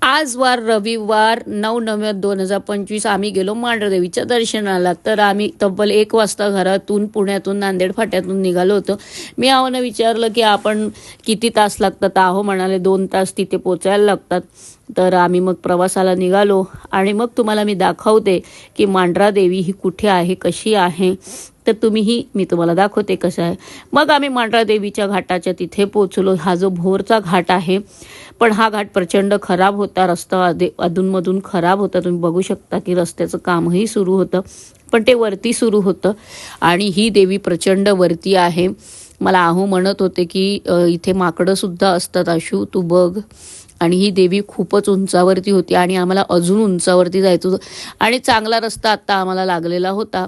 आज वार रविवार 9/9/2025 आम्ही गेलो मांढरदेवीच्या दर्शनाला। तर आम्ही तब्बल 1 वाजता घरातून पुण्यातून नांदेड फाट्यातून निघालो होतो। मी आहोंना विचारलं की आपण किती तास लागतात। आहो म्हणाले 2 तास तिथे पोचायला लागतात। तर आम्ही मग प्रवासाला निघालो आणि मग तुम्हाला मी दाखवते की मांढरादेवी ही कुठे आहे, कशी आहे। तर तुम्हीही मी तुम्हाला दाखवते कसं आहे। मग आम्ही मांढरादेवीच्या घाटाच्या तिथे पोचलो। हा जो भोरचा घाट आहे, पण हा घाट प्रचंड खराब होता। रस्ता अधूनमधून खराब होता। तुम्ही बघू शकता की रस्त्याचं कामही सुरू होतं, पण ते वरती सुरू होतं आणि ही देवी प्रचंड वरती आहे। मला आहो म्हणत होते की इथे माकडं सुद्धा असतात आशू, तू बघ। आणि ही देवी खूपच उंचावरती होती आणि आम्हाला अजून उंचावरती जायचं होतं आणि चांगला रस्ता आता आम्हाला लागलेला होता।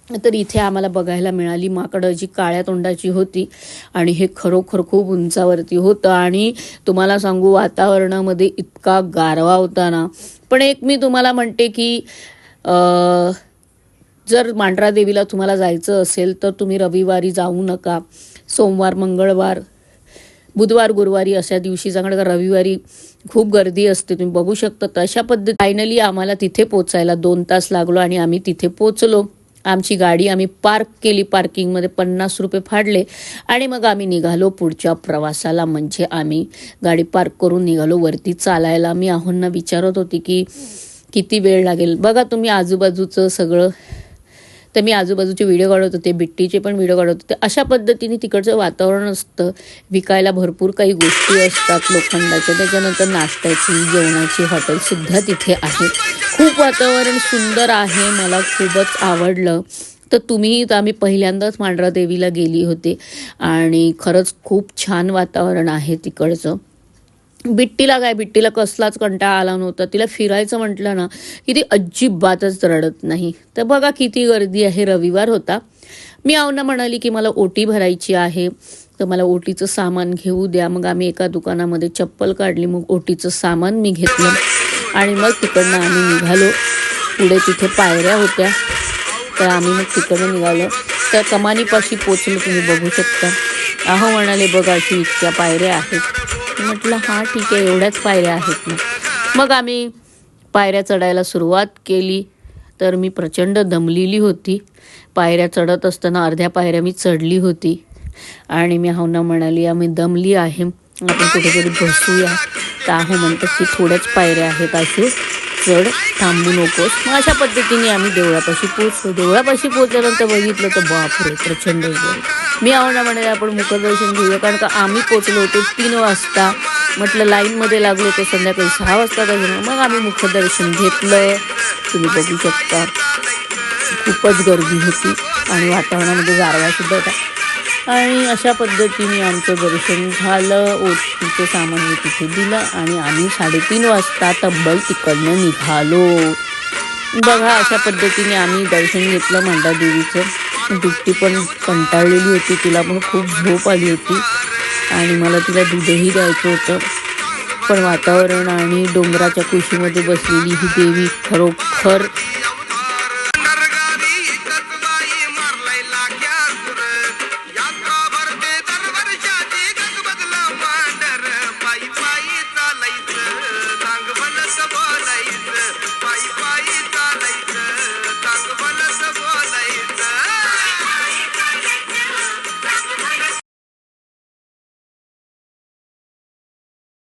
तर इथे आम्हाला बघायला मिळाली माकडं, जी काळ्या तोंडाची होती आणि हे खरोखर खूप उंचावरती होतं। आणि तुम्हाला सांगू, वातावरणामध्ये इतका गारवा होता ना। पण एक मी तुम्हाला म्हणते की जर मांढरादेवीला तुम्हाला जायचं असेल तर तुम्ही रविवारी जाऊ नका। सोमवार, मंगळवार, बुधवार, गुरुवारी अशा दिवशी जा, कारण रविवारी खूप गर्दी असते। तुम्ही बघू शकता। तशा पद्धती फायनली आम्हाला तिथे पोचायला 2 तास लागलो आणि आम्ही तिथे पोचलो। आमची गाडी आम्ही पार्क केली, पार्किंगमध्ये 50 रुपये फाडले आणि मग आम्ही निघालो पुढच्या प्रवासाला। म्हणजे आम्ही गाडी पार्क करून निघालो वरती चालायला। मी आहोंना विचारत होती की किती वेळ लागेल। बघा तुम्ही आजूबाजूचं सगळं, तर मी आजूबाजूचे व्हिडिओ काढत होते, बिट्टीचे पण व्हिडिओ काढत होते। अशा पद्धतीने तिकडचं वातावरण असतं। विकायला भरपूर काही गोष्टी असतात लोखंडाच्या, त्याच्यानंतर नाश्त्याची, जेवणाची हॉटेलसुद्धा तिथे आहे। खूप वातावरण सुंदर आहे, मला खूपच आवडलं। तर तुम्ही, आम्ही पहिल्यांदाच मांढरादेवीला गेली होते आणि खरंच खूप छान वातावरण आहे तिकडचं। बिट्टीला काय, बिट्टीला कसलाच कंटाळा आला नव्हता। तिला फिरायचं म्हटलं ना की ती अजिबातच रडत नाही। तर बघा किती गर्दी आहे, रविवार होता। मी आहोंना म्हणाली की मला ओटी भरायची आहे, तर मला ओटीचं सामान घेऊ द्या। मग आम्ही एका दुकानामध्ये चप्पल काढली, मग ओटीचं सामान मी घेतलं आणि मग तिकडनं आम्ही निघालो। पुढे तिथे पायऱ्या होत्या, तर आम्ही मग तिकडनं निघालो। तर कमानीपाशी पोचलो, तुम्ही बघू शकता। आहो म्हणाले बघ अशी इतक्या पायऱ्या आहेत। म्हटलं हां ठीक आहे, एवढ्याच पायऱ्या आहेत ना। मग आम्ही पायऱ्या चढायला सुरुवात केली। तर मी प्रचंड दमलेली होती। पायऱ्या चढत असताना अर्ध्या पायऱ्या मी चढली होती आणि मी आहोंना म्हणाली आम्ही दमली आहे, आपण कुठेतरी बसूया। तर आहो म्हणतात की थोड्याच पायऱ्या आहेत आशू, चढ, थांबू नकोस। मग अशा पद्धतीने आम्ही देवळापाशी पोचलो। देवळापाशी पोचल्यानंतर बघितलं तर बापरे, प्रचंड गर्दी। मी आहोंना म्हणाले आपण मुखदर्शन घेऊया, कारण का आम्ही पोचलो होतो 3 वाजता। म्हटलं लाईनमध्ये लागलो तर संध्याकाळी 6 वाजता जायचं। मग आम्ही मुखदर्शन घेतलं, तुम्ही बघू शकता। खूपच गर्दी होती आणि वातावरणामध्ये गारवासुद्धा होता आणि अशा पद्धतीने आमचं दर्शन झालं। ओटीचं सामान मी तिथे दिलं आणि आम्ही 3:30 वाजता तब्बल तिकडनं निघालो। बघा अशा पद्धतीने आम्ही दर्शन घेतलं मांढरादेवीचं। बिट्टी पण कंटाळलेली होती, तिला पण खूप झोप आली होती आणि मला तिला दूधही द्यायचं होतं। पण वातावरण आणि डोंगराच्या कुशीमध्ये बसलेली ही देवी खरोखर